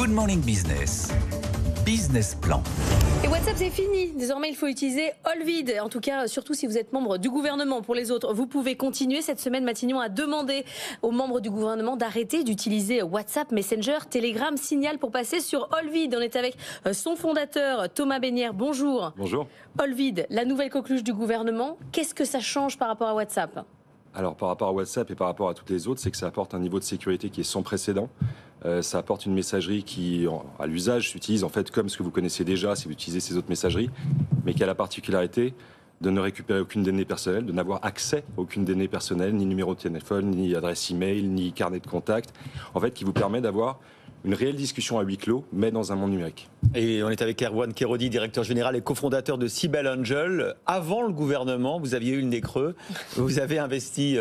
Good Morning Business. Business Plan. Et WhatsApp, c'est fini. Désormais, il faut utiliser Olvid. En tout cas, surtout si vous êtes membre du gouvernement. Pour les autres, vous pouvez continuer. Cette semaine, Matignon a demandé aux membres du gouvernement d'arrêter d'utiliser WhatsApp, Messenger, Telegram, Signal pour passer sur Olvid. On est avec son fondateur, Thomas Besnières. Bonjour. Bonjour. Olvid, la nouvelle coqueluche du gouvernement. Qu'est-ce que ça change par rapport à WhatsApp ? Alors par rapport à WhatsApp et par rapport à toutes les autres, c'est que ça apporte un niveau de sécurité qui est sans précédent. Ça apporte une messagerie qui, à l'usage, s'utilise en fait comme ce que vous connaissez déjà si vous utilisez ces autres messageries, mais qui a la particularité de ne récupérer aucune donnée personnelle, de n'avoir accès à aucune donnée personnelle, ni numéro de téléphone, ni adresse email, ni carnet de contact. En fait, qui vous permet d'avoir une réelle discussion à huis clos, mais dans un monde numérique. Et on est avec Erwan Kérodi, directeur général et cofondateur de Cybelle Angel. Avant le gouvernement, vous aviez eu une des creux. Vous avez investi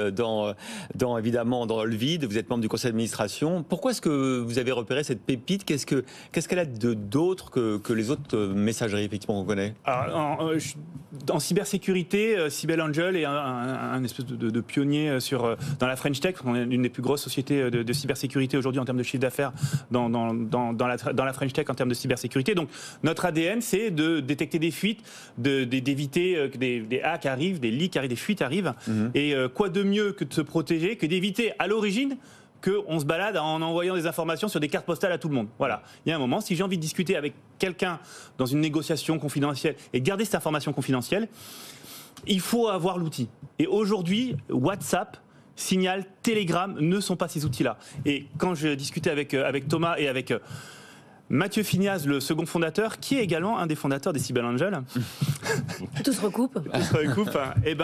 évidemment dans Olvid. Vous êtes membre du conseil d'administration. Pourquoi est-ce que vous avez repéré cette pépite ? Qu'est-ce qu'elle a d'autre que les autres messageries effectivement qu'on connaît ? Alors, en cybersécurité, Cybelle Angel est un espèce de pionnier dans la French Tech. On est l'une des plus grosses sociétés de cybersécurité aujourd'hui en termes de chiffre d'affaires dans la French Tech en termes de cybersécurité. Donc notre ADN, c'est de détecter des fuites, d'éviter que des hacks arrivent, des leaks arrivent, des fuites arrivent. Et quoi de mieux que de se protéger, que d'éviter à l'origine qu'on se balade en envoyant des informations sur des cartes postales à tout le monde. Voilà. Il y a un moment, si j'ai envie de discuter avec quelqu'un dans une négociation confidentielle et garder cette information confidentielle, il faut avoir l'outil. Et aujourd'hui, WhatsApp, Signal, Telegram ne sont pas ces outils-là. Et quand je discutais avec Thomas et avec Mathieu Finiaz, le second fondateur, qui est également un des fondateurs des Cybelle Angel. Tout se recoupe. Et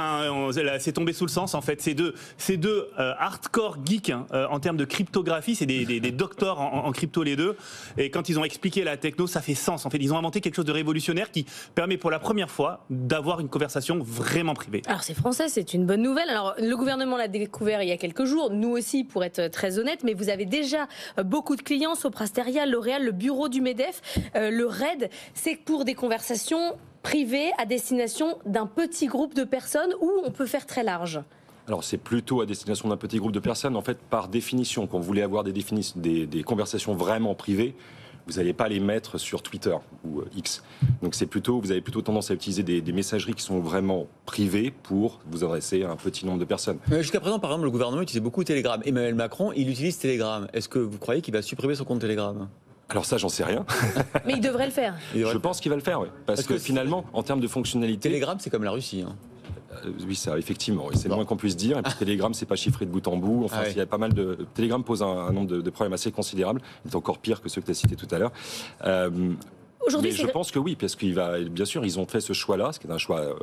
c'est tombé sous le sens en fait. Ces deux hardcore geeks en termes de cryptographie, c'est des docteurs en crypto les deux. Et quand ils ont expliqué la techno, ça fait sens. En fait, ils ont inventé quelque chose de révolutionnaire qui permet pour la première fois d'avoir une conversation vraiment privée. Alors c'est français, c'est une bonne nouvelle. Alors le gouvernement l'a découvert il y a quelques jours, nous aussi pour être très honnête, mais vous avez déjà beaucoup de clients, Sopra Steria, L'Oréal, le bureau du MEDEF, le RAID, c'est pour des conversations privées à destination d'un petit groupe de personnes où on peut faire très large. Alors c'est plutôt à destination d'un petit groupe de personnes. En fait, par définition, quand vous voulez avoir des conversations vraiment privées, vous n'allez pas les mettre sur Twitter ou X. Donc vous avez plutôt tendance à utiliser des messageries qui sont vraiment privées pour vous adresser à un petit nombre de personnes. Jusqu'à présent, par exemple, le gouvernement utilisait beaucoup Telegram. Emmanuel Macron, il utilise Telegram. Est-ce que vous croyez qu'il va supprimer son compte Telegram ? Alors ça, j'en sais rien. Mais il devrait le faire. Je pense qu'il va le faire, oui. Parce que finalement, en termes de fonctionnalité... Telegram, c'est comme la Russie. Oui, ça, effectivement. C'est le moins qu'on puisse dire. Et puis Telegram, c'est pas chiffré de bout en bout. Enfin, il y a pas mal de... Telegram pose un nombre de problèmes assez considérable. Il est encore pire que ceux que tu as cités tout à l'heure. Mais je pense que oui, parce bien sûr, ils ont fait ce choix-là, ce qui est un choix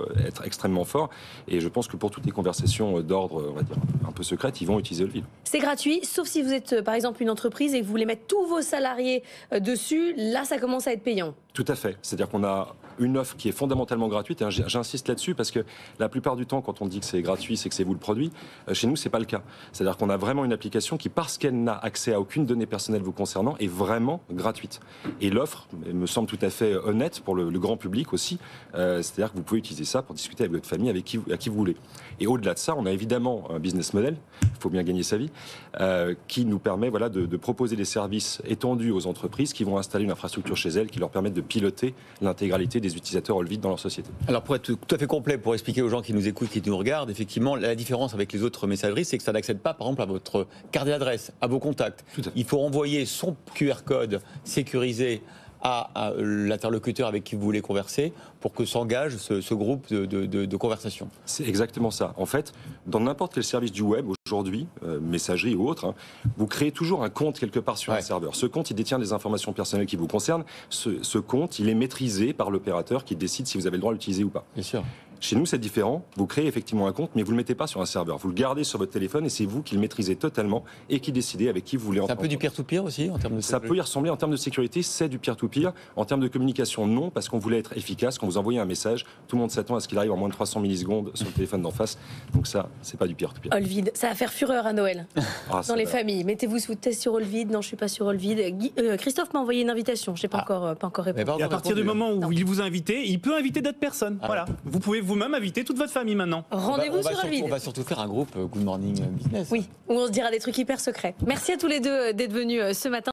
extrêmement fort. Et je pense que pour toutes les conversations d'ordre, on va dire, un peu secrètes, ils vont utiliser Olvid. C'est gratuit, sauf si vous êtes, par exemple, une entreprise et que vous voulez mettre tous vos salariés dessus. Là, ça commence à être payant. Tout à fait. C'est-à-dire qu'on a une offre qui est fondamentalement gratuite. Et j'insiste là-dessus parce que la plupart du temps, quand on dit que c'est gratuit, c'est que c'est vous le produit. Chez nous, c'est pas le cas. C'est-à-dire qu'on a vraiment une application qui, parce qu'elle n'a accès à aucune donnée personnelle vous concernant, est vraiment gratuite. Et l'offre me semble tout à fait honnête pour le grand public aussi. C'est-à-dire que vous pouvez utiliser ça pour discuter avec votre famille, à qui vous voulez. Et au-delà de ça, on a évidemment un business model, il faut bien gagner sa vie, qui nous permet de proposer des services étendus aux entreprises qui vont installer une infrastructure chez elles qui leur permettent de piloter l'intégralité des utilisateurs Olvid dans leur société. Alors pour être tout à fait complet, pour expliquer aux gens qui nous écoutent, qui nous regardent, effectivement, la différence avec les autres messageries, c'est que ça n'accède pas, par exemple, à votre carte d'adresse, à vos contacts. Il faut envoyer son QR code sécurisé à l'interlocuteur avec qui vous voulez converser pour que s'engage ce groupe de conversation. C'est exactement ça. En fait, dans n'importe quel service du web aujourd'hui, messagerie ou autre, vous créez toujours un compte quelque part sur un serveur. Ce compte, il détient des informations personnelles qui vous concernent. Ce compte, il est maîtrisé par l'opérateur qui décide si vous avez le droit de l'utiliser ou pas. Bien sûr. Chez nous, c'est différent. Vous créez effectivement un compte, mais vous ne le mettez pas sur un serveur. Vous le gardez sur votre téléphone et c'est vous qui le maîtrisez totalement et qui décidez avec qui vous voulez entrer. C'est un peu du peer-to-peer aussi en termes de Ça peut y ressembler en termes de sécurité, c'est du peer-to-peer. En termes de communication, non, parce qu'on voulait être efficace. Quand vous envoyez un message, tout le monde s'attend à ce qu'il arrive en moins de 300 millisecondes sur le téléphone d'en face. Donc ça, c'est pas du peer-to-peer. Olvid, ça va faire fureur à Noël dans les familles. Mettez-vous sous test sur Olvid. Non, je suis pas sur Olvid. Christophe m'a envoyé une invitation. Je n'ai pas encore répondu. Et à partir du moment où il vous a invité, il peut inviter d'autres personnes. Voilà. Vous pouvez vous-même inviter toute votre famille maintenant. Rendez-vous sur Olvid. On va surtout faire un groupe Good Morning Business. Oui, où on se dira des trucs hyper secrets. Merci à tous les deux d'être venus ce matin.